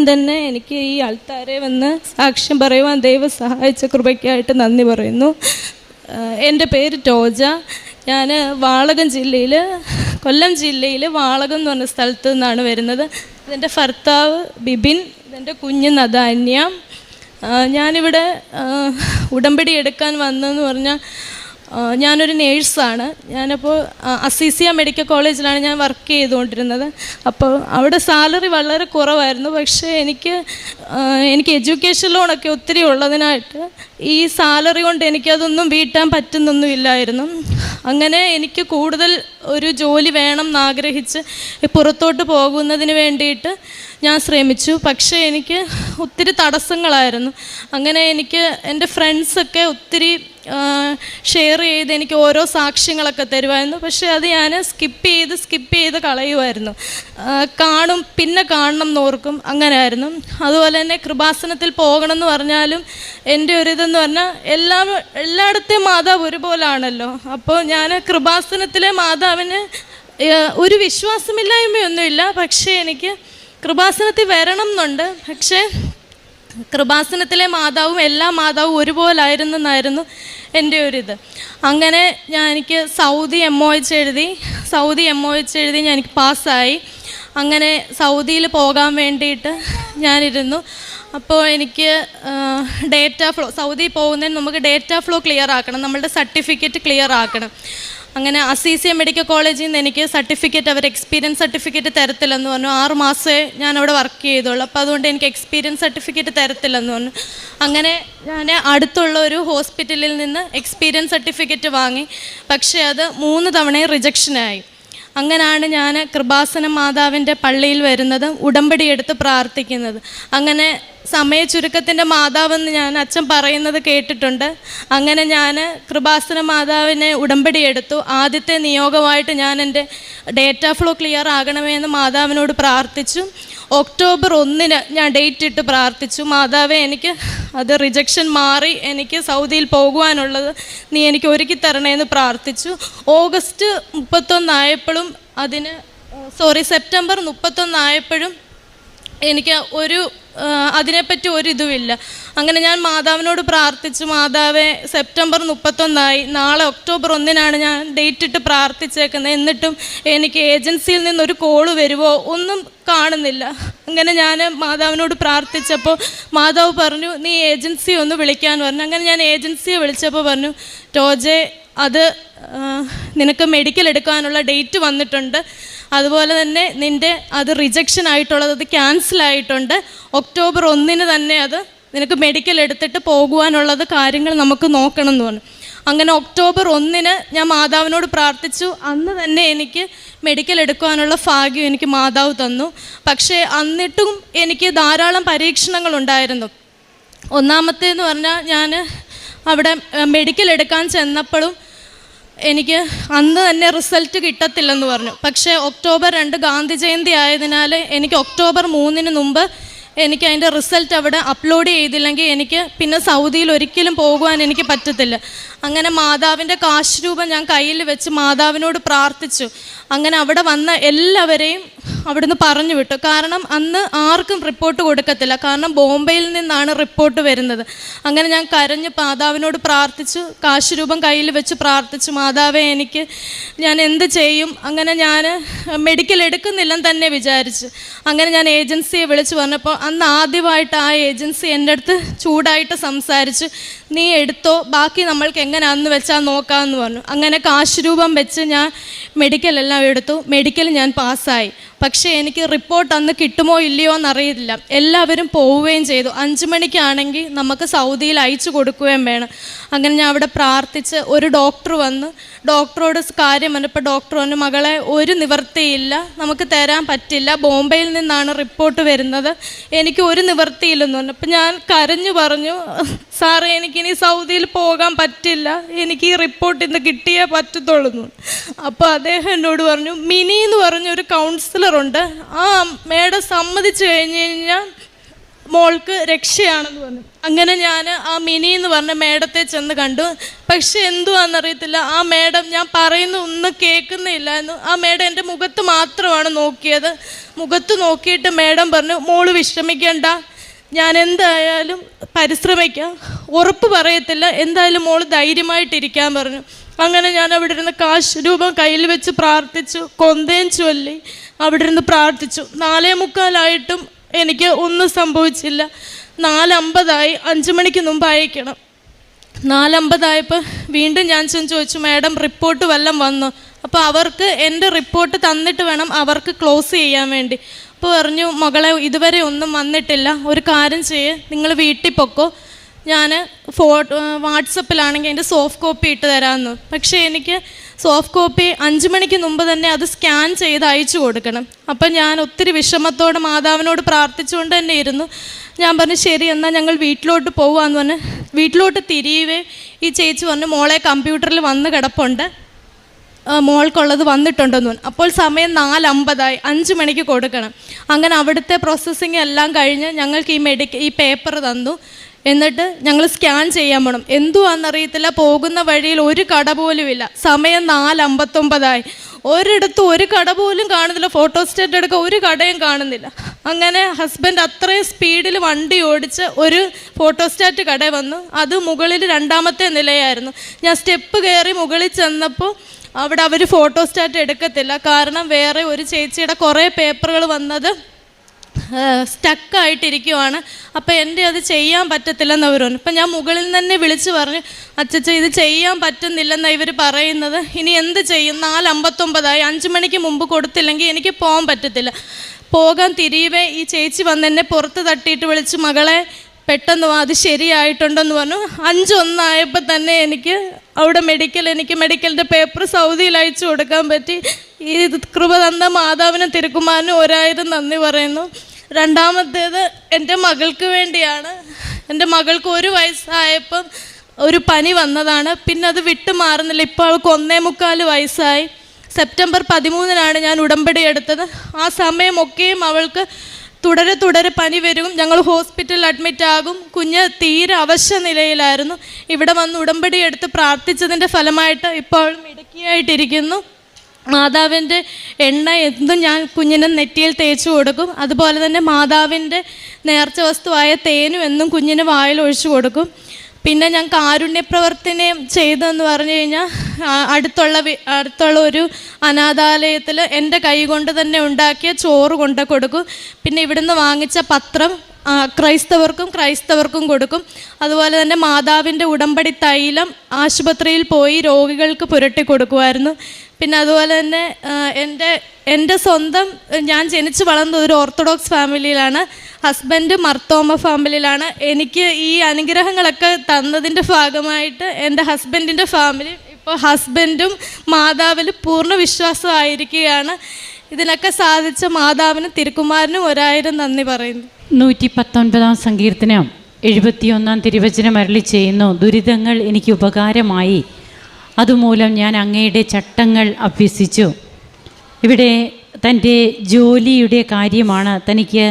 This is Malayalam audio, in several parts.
തന്നെ എനിക്ക് ഈ ആൾക്കാരെ വന്ന് സാക്ഷ്യം പറയുവാൻ ദൈവം സഹായിച്ച കൃപയ്ക്കായിട്ട് നന്ദി പറയുന്നു. എൻ്റെ പേര് ടോജ. ഞാൻ കൊല്ലം ജില്ലയിൽ വാളകം എന്ന് പറഞ്ഞ സ്ഥലത്തു നിന്നാണ് വരുന്നത്. ഇതെൻ്റെ ഭർത്താവ് ബിബിൻ, ഇതെൻ്റെ കുഞ്ഞ് നദാന്യ. ഞാനിവിടെ ഉടമ്പടി എടുക്കാൻ വന്നതെന്ന് പറഞ്ഞാൽ ഞാനൊരു നേഴ്സാണ്. ഞാനപ്പോൾ അസീസിയ മെഡിക്കൽ കോളേജിലാണ് ഞാൻ വർക്ക് ചെയ്തുകൊണ്ടിരുന്നത്. അപ്പോൾ അവിടെ സാലറി വളരെ കുറവായിരുന്നു. പക്ഷേ എനിക്ക് എഡ്യൂക്കേഷൻ ലോണൊക്കെ ഒത്തിരി ഉള്ളതിനായിട്ട് ഈ സാലറി കൊണ്ട് എനിക്കതൊന്നും വീട്ടാൻ പറ്റുന്നൊന്നുമില്ലായിരുന്നു. അങ്ങനെ എനിക്ക് കൂടുതൽ ഒരു ജോലി വേണം എന്നാഗ്രഹിച്ച് പുറത്തോട്ട് പോകുന്നതിന് വേണ്ടിയിട്ട് ഞാൻ ശ്രമിച്ചു. പക്ഷേ എനിക്ക് ഒത്തിരി തടസ്സങ്ങളായിരുന്നു. അങ്ങനെ എനിക്ക് എൻ്റെ ഫ്രണ്ട്സൊക്കെ ഒത്തിരി ഷെയർ ചെയ്ത് എനിക്ക് ഓരോ സാക്ഷ്യങ്ങളൊക്കെ തരുമായിരുന്നു. പക്ഷേ അത് ഞാൻ സ്കിപ്പ് ചെയ്ത് കളയുമായിരുന്നു. പിന്നെ കാണണം എന്നോർക്കും, അങ്ങനെയായിരുന്നു. അതുപോലെ തന്നെ കൃപാസനത്തിൽ പോകണം എന്ന് പറഞ്ഞാലും എൻ്റെ ഒരിതെന്ന് പറഞ്ഞാൽ എല്ലായിടത്തെയും മാതാവ് ഒരുപോലാണല്ലോ. അപ്പോൾ ഞാൻ കൃപാസനത്തിലെ മാതാവിന് ഒരു വിശ്വാസമില്ലായ്മയൊന്നുമില്ല. പക്ഷേ എനിക്ക് കൃപാസനത്തിൽ വരണം എന്നുണ്ട്. പക്ഷേ കൃപാസനത്തിലെ മാതാവും എല്ലാ മാതാവും ഒരുപോലായിരുന്നെന്നായിരുന്നു എൻ്റെ ഒരിത്. അങ്ങനെ എനിക്ക് സൗദി MOH എഴുതി എനിക്ക് പാസ്സായി. അങ്ങനെ സൗദിയിൽ പോകാൻ വേണ്ടിയിട്ട് ഞാനിരുന്നു. അപ്പോൾ എനിക്ക് സൗദിയിൽ പോകുന്നതിന് നമുക്ക് ഡേറ്റ ഫ്ലോ ക്ലിയർ ആക്കണം, നമ്മളുടെ സർട്ടിഫിക്കറ്റ് ക്ലിയർ ആക്കണം. അങ്ങനെ അസീസിയ മെഡിക്കൽ കോളേജിൽ നിന്ന് എനിക്ക് അവർ എക്സ്പീരിയൻസ് സർട്ടിഫിക്കറ്റ് തരത്തില്ലെന്ന് പറഞ്ഞു. 6 മാസമേ ഞാൻ അവിടെ വർക്ക് ചെയ്തുള്ളൂ. അപ്പോൾ അതുകൊണ്ട് എനിക്ക് എക്സ്പീരിയൻസ് സർട്ടിഫിക്കറ്റ് തരത്തില്ലെന്ന് പറഞ്ഞു. അങ്ങനെ ഞാൻ അടുത്തുള്ള ഒരു ഹോസ്പിറ്റലിൽ നിന്ന് എക്സ്പീരിയൻസ് സർട്ടിഫിക്കറ്റ് വാങ്ങി. പക്ഷേ അത് 3 തവണയും റിജക്ഷനായി. അങ്ങനെയാണ് ഞാൻ കൃപാസന മാതാവിൻ്റെ പള്ളിയിൽ വരുന്നത്, ഉടമ്പടി എടുത്ത് പ്രാർത്ഥിക്കുന്നത്. അങ്ങനെ സമയ ചുരുക്കത്തിൻ്റെ മാതാവെന്ന് ഞാൻ അച്ഛൻ പറയുന്നത് കേട്ടിട്ടുണ്ട്. അങ്ങനെ ഞാൻ കൃപാസന മാതാവിനെ ഉടമ്പടി എടുത്തു. ആദ്യത്തെ നിയോഗമായിട്ട് ഞാൻ എൻ്റെ ഡേറ്റ ഫ്ലോ ക്ലിയർ ആകണമെന്ന് മാതാവിനോട് പ്രാർത്ഥിച്ചു. ഒക്ടോബർ 1 ഞാൻ ഡേറ്റ് ഇട്ട് പ്രാർത്ഥിച്ചു, മാതാവേ എനിക്ക് അത് റിജക്ഷൻ മാറി എനിക്ക് സൗദിയിൽ പോകുവാനുള്ളത് നീ എനിക്ക് ഒരുക്കി തരണേന്ന് പ്രാർത്ഥിച്ചു. ഓഗസ്റ്റ് 31 ആയപ്പോഴും സെപ്റ്റംബർ 31 ആയപ്പോഴും എനിക്ക് അതിനെപ്പറ്റി ഒരിതുമില്ല. അങ്ങനെ ഞാൻ മാതാവിനോട് പ്രാർത്ഥിച്ചു, മാതാവേ സെപ്റ്റംബർ 31 നാളെ ഒക്ടോബർ 1 ഞാൻ ഡേറ്റ് ഇട്ട് പ്രാർത്ഥിച്ചേക്കുന്നത്, എന്നിട്ടും എനിക്ക് ഏജൻസിയിൽ നിന്നൊരു കോള് വരുമോ, ഒന്നും കാണുന്നില്ല. അങ്ങനെ ഞാൻ മാതാവിനോട് പ്രാർത്ഥിച്ചപ്പോൾ മാതാവ് പറഞ്ഞു നീ ഏജൻസി ഒന്ന് വിളിക്കാൻ പറഞ്ഞു. അങ്ങനെ ഞാൻ ഏജൻസിയെ വിളിച്ചപ്പോൾ പറഞ്ഞു, ടോജെ അത് നിനക്ക് മെഡിക്കൽ എടുക്കാനുള്ള ഡേറ്റ് വന്നിട്ടുണ്ട്, അതുപോലെ തന്നെ നിൻ്റെ അത് റിജക്ഷൻ ആയിട്ടുള്ളത് അത് ക്യാൻസലായിട്ടുണ്ട്, ഒക്ടോബർ 1 തന്നെ അത് നിനക്ക് മെഡിക്കൽ എടുത്തിട്ട് പോകുവാനുള്ളത് കാര്യങ്ങൾ നമുക്ക് നോക്കണം എന്ന് പറഞ്ഞു. അങ്ങനെ ഒക്ടോബർ 1 ഞാൻ മാതാവിനോട് പ്രാർത്ഥിച്ചു. അന്ന് തന്നെ എനിക്ക് മെഡിക്കൽ എടുക്കുവാനുള്ള ഭാഗ്യം എനിക്ക് മാതാവ് തന്നു. പക്ഷേ എന്നിട്ടും എനിക്ക് ധാരാളം പരീക്ഷണങ്ങളുണ്ടായിരുന്നു. ഒന്നാമത്തേന്ന് പറഞ്ഞാൽ ഞാൻ അവിടെ മെഡിക്കൽ എടുക്കാൻ ചെന്നപ്പോഴും എനിക്ക് അന്ന് തന്നെ റിസൾട്ട് കിട്ടത്തില്ലെന്ന് പറഞ്ഞു. പക്ഷേ ഒക്ടോബർ 2 ഗാന്ധി ജയന്തി ആയതിനാൽ എനിക്ക് ഒക്ടോബർ 3 മുമ്പ് എനിക്ക് അതിൻ്റെ റിസൾട്ട് അവിടെ അപ്ലോഡ് ചെയ്തില്ലെങ്കിൽ എനിക്ക് പിന്നെ സൗദിയിൽ ഒരിക്കലും പോകുവാൻ എനിക്ക് പറ്റത്തില്ല. അങ്ങനെ മാതാവിൻ്റെ കാശ് രൂപം ഞാൻ കയ്യിൽ വെച്ച് മാതാവിനോട് പ്രാർത്ഥിച്ചു. അങ്ങനെ അവിടെ വന്ന എല്ലാവരെയും അവിടുന്ന് പറഞ്ഞു വിട്ടു. കാരണം അന്ന് ആർക്കും റിപ്പോർട്ട് കൊടുക്കത്തില്ല, കാരണം ബോംബെയിൽ നിന്നാണ് റിപ്പോർട്ട് വരുന്നത്. അങ്ങനെ ഞാൻ കരഞ്ഞ് മാതാവിനോട് പ്രാർത്ഥിച്ചു, കാശ് രൂപം കയ്യിൽ വെച്ച് പ്രാർത്ഥിച്ചു, മാതാവേ ഞാൻ എന്ത് ചെയ്യും. അങ്ങനെ ഞാൻ മെഡിക്കൽ എടുക്കുന്നില്ലെന്ന് തന്നെ വിചാരിച്ചു. അങ്ങനെ ഞാൻ ഏജൻസിയെ വിളിച്ച് പറഞ്ഞപ്പോൾ അന്ന് ആദ്യമായിട്ട് ആ ഏജൻസി എൻ്റെ അടുത്ത് ചൂടായിട്ട് സംസാരിച്ചു, നീ എടുത്തോ, ബാക്കി നമ്മൾക്ക് എങ്ങനെയാണെന്ന് വെച്ചാൽ നോക്കാമെന്ന് പറഞ്ഞു. അങ്ങനെ കാശ് രൂപം വെച്ച് ഞാൻ മെഡിക്കലെല്ലാം എടുത്തു. മെഡിക്കൽ ഞാൻ പാസ്സായി. പക്ഷേ എനിക്ക് റിപ്പോർട്ട് അന്ന് കിട്ടുമോ ഇല്ലയോ എന്നറിയില്ല. എല്ലാവരും പോവുകയും ചെയ്തു. 5 മണിക്കാണെങ്കിൽ നമുക്ക് സൗദിയിൽ അയച്ചു കൊടുക്കുകയും വേണം. അങ്ങനെ ഞാൻ അവിടെ പ്രാർത്ഥിച്ച് ഒരു ഡോക്ടർ വന്ന് ഡോക്ടറോട് കാര്യം പറഞ്ഞപ്പോൾ ഡോക്ടർ പറഞ്ഞു, മകളെ ഒരു നിവൃത്തിയില്ല, നമുക്ക് തരാൻ പറ്റില്ല, ബോംബെയിൽ നിന്നാണ് റിപ്പോർട്ട് വരുന്നത്, എനിക്ക് ഒരു നിവൃത്തിയില്ലെന്ന് പറഞ്ഞു. അപ്പം ഞാൻ കരഞ്ഞു പറഞ്ഞു, സാറേ എനിക്കിനി സൗദിയിൽ പോകാൻ പറ്റില്ല, എനിക്ക് ഈ റിപ്പോർട്ട് ഇന്ന് കിട്ടിയേ പറ്റത്തുള്ളൂ. അപ്പോൾ അദ്ദേഹം എന്നോട് പറഞ്ഞു, മിനി എന്ന് പറഞ്ഞൊരു കൗൺസിലറുണ്ട്, ആ മേഡം സമ്മതിച്ചു കഴിഞ്ഞ് കഴിഞ്ഞാൽ മോൾക്ക് രക്ഷയാണെന്ന് പറഞ്ഞു. അങ്ങനെ ഞാൻ ആ മിനി എന്ന് പറഞ്ഞ മേഡത്തെ ചെന്ന് കണ്ടു. പക്ഷെ എന്തുവാണെന്നറിയത്തില്ല, ആ മേഡം ഞാൻ പറയുന്ന ഒന്നും കേൾക്കുന്നില്ലായിരുന്നു. ആ മേഡം എൻ്റെ മുഖത്ത് മാത്രമാണ് നോക്കിയത്. മുഖത്ത് നോക്കിയിട്ട് മേഡം പറഞ്ഞു, മോള് വിഷമിക്കേണ്ട, ഞാൻ എന്തായാലും പരിശ്രമിക്കാം, ഉറപ്പ് പറയത്തില്ല, എന്തായാലും മോള് ധൈര്യമായിട്ടിരിക്കാൻ പറഞ്ഞു. അങ്ങനെ ഞാൻ അവിടെ ഇരുന്ന് കാശ് രൂപം കയ്യിൽ വെച്ച് പ്രാർത്ഥിച്ചു, കൊന്തയും ചൊല്ലി അവിടെ ഇരുന്ന് പ്രാർത്ഥിച്ചു. 4:45 എനിക്ക് ഒന്നും സംഭവിച്ചില്ല. 4:50 5 മണിക്ക് മുമ്പ് അയക്കണം. 4:50 വീണ്ടും ഞാൻ ചോദിച്ചു, മാഡം റിപ്പോർട്ട് വല്ലതും വന്നു? അപ്പോൾ അവർക്ക് എൻ്റെ റിപ്പോർട്ട് തന്നിട്ട് വേണം അവർക്ക് ക്ലോസ് ചെയ്യാൻ വേണ്ടി. അപ്പോൾ പറഞ്ഞു, മകളെ ഇതുവരെ ഒന്നും വന്നിട്ടില്ല, ഒരു കാര്യം ചെയ്യ്, നിങ്ങൾ വീട്ടിൽ പൊക്കോ, ഞാൻ വാട്സപ്പിലാണെങ്കിൽ അതിൻ്റെ സോഫ്റ്റ് കോപ്പി ഇട്ട് തരാമെന്ന്. പക്ഷേ എനിക്ക് സോഫ്റ്റ് കോപ്പി 5 മണിക്ക് മുമ്പ് തന്നെ അത് സ്കാൻ ചെയ്ത് അയച്ചു കൊടുക്കണം. അപ്പം ഞാൻ ഒത്തിരി വിഷമത്തോടെ മാതാവിനോട് പ്രാർത്ഥിച്ചുകൊണ്ട് തന്നെ ഇരുന്നു. ഞാൻ പറഞ്ഞു, ശരി എന്നാൽ ഞങ്ങൾ വീട്ടിലോട്ട് പോവാന്ന് പറഞ്ഞ് വീട്ടിലോട്ട് തിരിയവേ ഈ ചേച്ചി പറഞ്ഞു, മോളെ കമ്പ്യൂട്ടറിൽ വന്ന് കിടപ്പുണ്ട്, മോൾക്കുള്ളത് വന്നിട്ടുണ്ടെന്ന് പറഞ്ഞു. അപ്പോൾ സമയം 4:50 5 മണിക്ക് കൊടുക്കണം. അങ്ങനെ അവിടുത്തെ പ്രോസസ്സിങ് എല്ലാം കഴിഞ്ഞ് ഞങ്ങൾക്ക് ഈ പേപ്പർ തന്നു. എന്നിട്ട് ഞങ്ങൾ സ്കാൻ ചെയ്യാൻ പോകണം. എന്തുവാണെന്നറിയത്തില്ല, പോകുന്ന വഴിയിൽ ഒരു കട പോലും ഇല്ല. സമയം 4:59 ഒരിടത്തും ഒരു കട പോലും കാണുന്നില്ല. ഫോട്ടോസ്റ്റാറ്റ് എടുക്കാൻ ഒരു കടയും കാണുന്നില്ല. അങ്ങനെ ഹസ്ബൻഡ് അത്രയും സ്പീഡിൽ വണ്ടി ഓടിച്ച് ഒരു ഫോട്ടോസ്റ്റാറ്റ് കട വന്നു. അത് മുകളിൽ 2ാമത്തെ നിലയായിരുന്നു. ഞാൻ സ്റ്റെപ്പ് കയറി മുകളിൽ ചെന്നപ്പോൾ അവിടെ അവർ ഫോട്ടോസ്റ്റാറ്റ് എടുക്കത്തില്ല. കാരണം വേറെ ഒരു ചേച്ചിയുടെ കുറേ പേപ്പറുകൾ വന്നത് സ്റ്റക്കായിട്ടിരിക്കുവാണ്. അപ്പോൾ എൻ്റെ അത് ചെയ്യാൻ പറ്റത്തില്ലെന്ന് അവർ പറഞ്ഞു. അപ്പം ഞാൻ മുകളിൽ തന്നെ വിളിച്ച് പറഞ്ഞു, അച്ചച്ച ഇത് ചെയ്യാൻ പറ്റുന്നില്ലെന്നാണ് ഇവർ പറയുന്നത്, ഇനി എന്ത് ചെയ്യും? 4:59 5 മണിക്ക് മുമ്പ് കൊടുത്തില്ലെങ്കിൽ എനിക്ക് പോകാൻ പറ്റത്തില്ല. പോകാൻ തിരിയവേ ഈ ചേച്ചി വന്ന് എന്നെ പുറത്ത് തട്ടിയിട്ട് വിളിച്ച്, മകളെ പെട്ടെന്ന് അത് ശരിയായിട്ടുണ്ടെന്ന് പറഞ്ഞു. 5:01 തന്നെ എനിക്ക് അവിടെ മെഡിക്കലിൻ്റെ പേപ്പർ സൗദിയിൽ അയച്ചു കൊടുക്കാൻ പറ്റി. ഈ കൃപ തന്ന മാതാവിനും തിരുക്കുമാരനും 1000 നന്ദി പറയുന്നു. 2ാമത്തേത് എൻ്റെ മകൾക്ക് വേണ്ടിയാണ്. എൻ്റെ മകൾക്ക് 1 വയസ്സായപ്പം ഒരു പനി വന്നതാണ്. പിന്നെ അത് വിട്ടു മാറുന്നില്ല. ഇപ്പോൾ അവൾക്ക് 1.25 വയസ്സായി. സെപ്റ്റംബർ 13 ഞാൻ ഉടമ്പടി എടുത്തത്. ആ സമയമൊക്കെയും അവൾക്ക് തുടരെ പനി വരും. ഞങ്ങൾ ഹോസ്പിറ്റലിൽ അഡ്മിറ്റ് ആകും. കുഞ്ഞ് തീരെ അവശ്യ നിലയിലായിരുന്നു. ഇവിടെ വന്ന് ഉടമ്പടി എടുത്ത് പ്രാർത്ഥിച്ചതിൻ്റെ ഫലമായിട്ട് ഇപ്പോൾ മിടുക്കിയായിട്ടിരിക്കുന്നു. മാതാവിൻ്റെ എണ്ണ എന്തും ഞാൻ കുഞ്ഞിനെ നെറ്റിയിൽ തേച്ച് കൊടുക്കും. അതുപോലെ തന്നെ മാതാവിൻ്റെ നേർച്ച വസ്തുവായ തേനും എന്നും കുഞ്ഞിന് വായിൽ ഒഴിച്ചു കൊടുക്കും. പിന്നെ ഞാൻ കാരുണ്യപ്രവർത്തനം ചെയ്തതെന്ന് പറഞ്ഞു കഴിഞ്ഞാൽ അടുത്തുള്ള ഒരു അനാഥാലയത്തിൽ എൻ്റെ കൈ കൊണ്ട് തന്നെ ഉണ്ടാക്കിയ ചോറ് കൊണ്ട് കൊടുക്കും. പിന്നെ ഇവിടുന്ന് വാങ്ങിച്ച പത്രം ക്രൈസ്തവർക്കും കൊടുക്കും. അതുപോലെ തന്നെ മാതാവിൻ്റെ ഉടമ്പടി തൈലം ആശുപത്രിയിൽ പോയി രോഗികൾക്ക് പുരട്ടി കൊടുക്കുമായിരുന്നു. പിന്നെ അതുപോലെ തന്നെ എൻ്റെ സ്വന്തം ഞാൻ ജനിച്ചു വളർന്നത് ഒരു ഓർത്തഡോക്സ് ഫാമിലിയിലാണ്. ഹസ്ബൻഡ് മർത്തോമ ഫാമിലിയിലാണ്. എനിക്ക് ഈ അനുഗ്രഹങ്ങളൊക്കെ തന്നതിൻ്റെ ഭാഗമായിട്ട് എൻ്റെ ഹസ്ബൻഡിൻ്റെ ഫാമിലി ഇപ്പോൾ ഹസ്ബൻഡും മാതാവിൽ പൂർണ്ണ വിശ്വാസമായിരിക്കുകയാണ്. ഇതിനൊക്കെ സാധിച്ച മാതാവിന് തിരുക്കുമാരനും 1000 നന്ദി പറയുന്നു. 119 സങ്കീർത്തനം 71 തിരുവചനം അരുളി ചെയ്യുന്നു, ദുരിതങ്ങൾ എനിക്ക് ഉപകാരമായി, അതുമൂലം ഞാൻ അങ്ങയുടെ ചട്ടങ്ങൾ അഭ്യസിച്ചു. ഇവിടെ തൻ്റെ ജോലിയുടെ കാര്യമാണ്. തനിക്ക്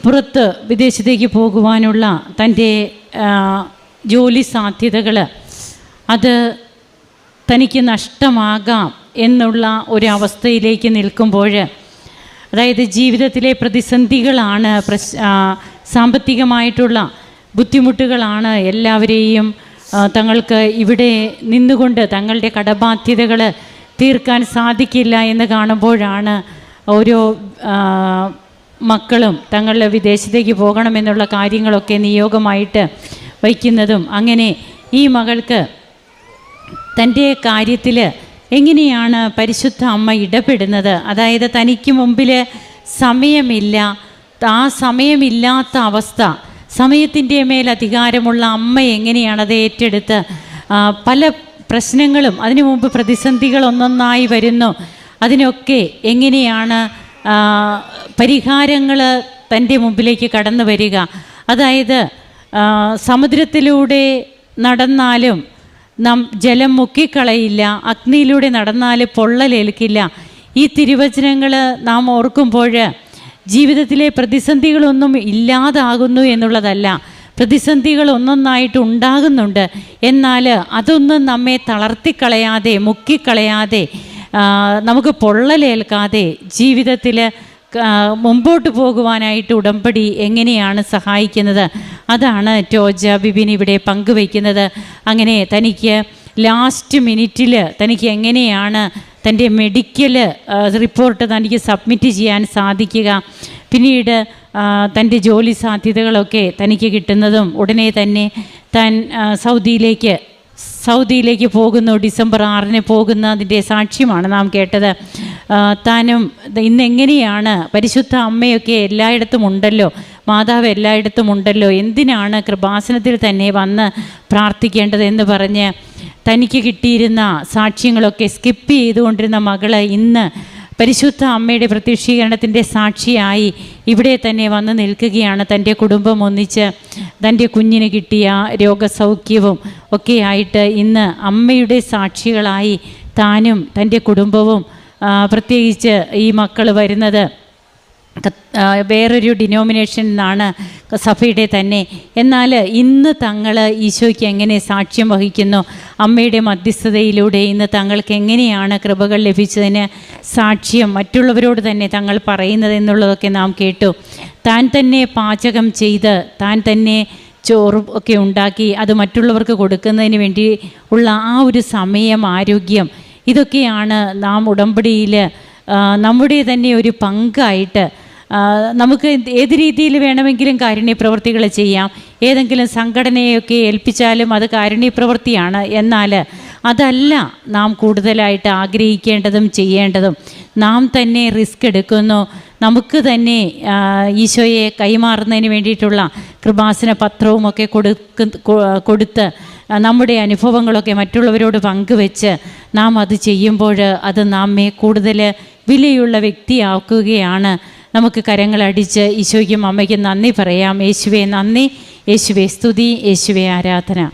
പുറത്ത് വിദേശത്തേക്ക് പോകുവാനുള്ള തൻ്റെ ജോലി സാധ്യതകൾ അത് തനിക്ക് നഷ്ടമാകാം എന്നുള്ള ഒരവസ്ഥയിലേക്ക് നിൽക്കുമ്പോൾ, അതായത് ജീവിതത്തിലെ പ്രതിസന്ധികളാണ്, സാമ്പത്തികമായിട്ടുള്ള ബുദ്ധിമുട്ടുകളാണ് എല്ലാവരെയും തങ്ങൾക്ക് ഇവിടെ നിന്നുകൊണ്ട് തങ്ങളുടെ കടബാധ്യതകൾ തീർക്കാൻ സാധിക്കില്ല എന്ന് കാണുമ്പോഴാണ് ഓരോ മക്കളും തങ്ങളുടെ വിദേശത്തേക്ക് പോകണമെന്നുള്ള കാര്യങ്ങളൊക്കെ നിയോഗമായിട്ട് വയ്ക്കുന്നതും. അങ്ങനെ ഈ മകൾക്ക് തൻ്റെ കാര്യത്തിൽ എങ്ങനെയാണ് പരിശുദ്ധ അമ്മ ഇടപെടുന്നത്? അതായത് തനിക്ക് മുമ്പിൽ സമയമില്ല, ആ സമയമില്ലാത്ത അവസ്ഥ, സമയത്തിൻ്റെ മേൽ അധികാരമുള്ള അമ്മ എങ്ങനെയാണത് ഏറ്റെടുത്ത് പല പ്രശ്നങ്ങളും അതിനു മുമ്പ് പ്രതിസന്ധികൾ ഒന്നൊന്നായി വരുന്നു, അതിനൊക്കെ എങ്ങനെയാണ് പരിഹാരങ്ങൾ തൻ്റെ മുമ്പിലേക്ക് കടന്നു വരിക? അതായത് സമുദ്രത്തിലൂടെ നടന്നാലും ജലം മുക്കിക്കളയില്ല, അഗ്നിയിലൂടെ നടന്നാൽ പൊള്ളലേൽക്കില്ല. ഈ തിരുവചനങ്ങൾ നാം ഓർക്കുമ്പോൾ ജീവിതത്തിലെ പ്രതിസന്ധികളൊന്നും ഇല്ലാതാകുന്നു എന്നുള്ളതല്ല, പ്രതിസന്ധികൾ ഒന്നൊന്നായിട്ട് ഉണ്ടാകുന്നുണ്ട്. എന്നാൽ അതൊന്നും നമ്മെ തളർത്തിക്കളയാതെ, മുക്കിക്കളയാതെ, നമുക്ക് പൊള്ളലേൽക്കാതെ ജീവിതത്തിൽ മുമ്പോട്ട് പോകുവാനായിട്ട് ഉടമ്പടി എങ്ങനെയാണ് സഹായിക്കുന്നത്, അതാണ് ടോജ ബിബിൻ ഇവിടെ പങ്കുവയ്ക്കുന്നത്. അങ്ങനെ തനിക്ക് ലാസ്റ്റ് മിനിറ്റിൽ തനിക്ക് എങ്ങനെയാണ് തൻ്റെ മെഡിക്കൽ റിപ്പോർട്ട് തനിക്ക് സബ്മിറ്റ് ചെയ്യാൻ സാധിക്കുക, പിന്നീട് തൻ്റെ ജോലി സാധ്യതകളൊക്കെ തനിക്ക് കിട്ടുന്നതും, ഉടനെ തന്നെ താൻ സൗദിയിലേക്ക് പോകുന്നു, ഡിസംബർ 6 പോകുന്നതിൻ്റെ സാക്ഷ്യമാണ് നാം കേട്ടത്. താനും ഇന്നെങ്ങനെയാണ് പരിശുദ്ധ അമ്മയൊക്കെ എല്ലായിടത്തും ഉണ്ടല്ലോ, മാതാവ് എല്ലായിടത്തും ഉണ്ടല്ലോ, എന്തിനാണ് കൃപാസനത്തിൽ തന്നെ വന്ന് പ്രാർത്ഥിക്കേണ്ടത് എന്ന് പറഞ്ഞ് തനിക്ക് കിട്ടിയിരുന്ന സാക്ഷ്യങ്ങളൊക്കെ സ്കിപ്പ് ചെയ്തുകൊണ്ടിരുന്ന മകള് ഇന്ന് പരിശുദ്ധ അമ്മയുടെ പ്രത്യക്ഷീകരണത്തിൻ്റെ സാക്ഷിയായി ഇവിടെ തന്നെ വന്ന് നിൽക്കുകയാണ്. തൻ്റെ കുടുംബം ഒന്നിച്ച് തൻ്റെ കുഞ്ഞിന് കിട്ടിയ രോഗസൗഖ്യവും ഒക്കെയായിട്ട് ഇന്ന് അമ്മയുടെ സാക്ഷികളായി താനും തൻ്റെ കുടുംബവും, പ്രത്യേകിച്ച് ഈ മക്കൾ വരുന്നത് വേറൊരു ഡിനോമിനേഷനിൽ നിന്നാണ്, സഭയുടെ തന്നെ. എന്നാൽ ഇന്ന് തങ്ങൾ ഈശോയ്ക്ക് എങ്ങനെ സാക്ഷ്യം വഹിക്കുന്നു, അമ്മയുടെ മധ്യസ്ഥതയിലൂടെ ഇന്ന് തങ്ങൾക്ക് എങ്ങനെയാണ് കൃപകൾ ലഭിച്ചതിന് സാക്ഷ്യം മറ്റുള്ളവരോട് തന്നെ തങ്ങൾ പറയുന്നത് എന്നുള്ളതൊക്കെ നാം കേട്ടു. താൻ തന്നെ പാചകം ചെയ്ത് താൻ തന്നെ ചോറും ഒക്കെ ഉണ്ടാക്കി അത് മറ്റുള്ളവർക്ക് കൊടുക്കുന്നതിന് വേണ്ടി ഉള്ള ആ ഒരു സമയം, ആരോഗ്യം, ഇതൊക്കെയാണ് നാം ഉടമ്പടിയിൽ നമ്മുടെ തന്നെ ഒരു പങ്കായിട്ട് നമുക്ക് ഏത് രീതിയിൽ വേണമെങ്കിലും കാരുണ്യപ്രവൃത്തികൾ ചെയ്യാം. ഏതെങ്കിലും സംഘടനയൊക്കെ ഏൽപ്പിച്ചാലും അത് കാരുണ്യപ്രവൃത്തിയാണ്. എന്നാൽ അതല്ല നാം കൂടുതലായിട്ട് ആഗ്രഹിക്കേണ്ടതും ചെയ്യേണ്ടതും. നാം തന്നെ റിസ്ക് എടുക്കുന്നു, നമുക്ക് തന്നെ ഈശോയെ കൈമാറുന്നതിന് വേണ്ടിയിട്ടുള്ള കൃപാസന പത്രവുമൊക്കെ കൊടുത്ത് നമ്മുടെ അനുഭവങ്ങളൊക്കെ മറ്റുള്ളവരോട് പങ്കുവെച്ച് നാം അത് ചെയ്യുമ്പോൾ അത് നമ്മെ കൂടുതൽ വിലയുള്ള വ്യക്തിയാക്കുകയാണ്. നമുക്ക് കരങ്ങളടിച്ച് ഈശോയ്ക്കും അമ്മയ്ക്കും നന്ദി പറയാം. യേശുവേ നന്ദി, യേശുവേ സ്തുതി, യേശുവേ ആരാധന.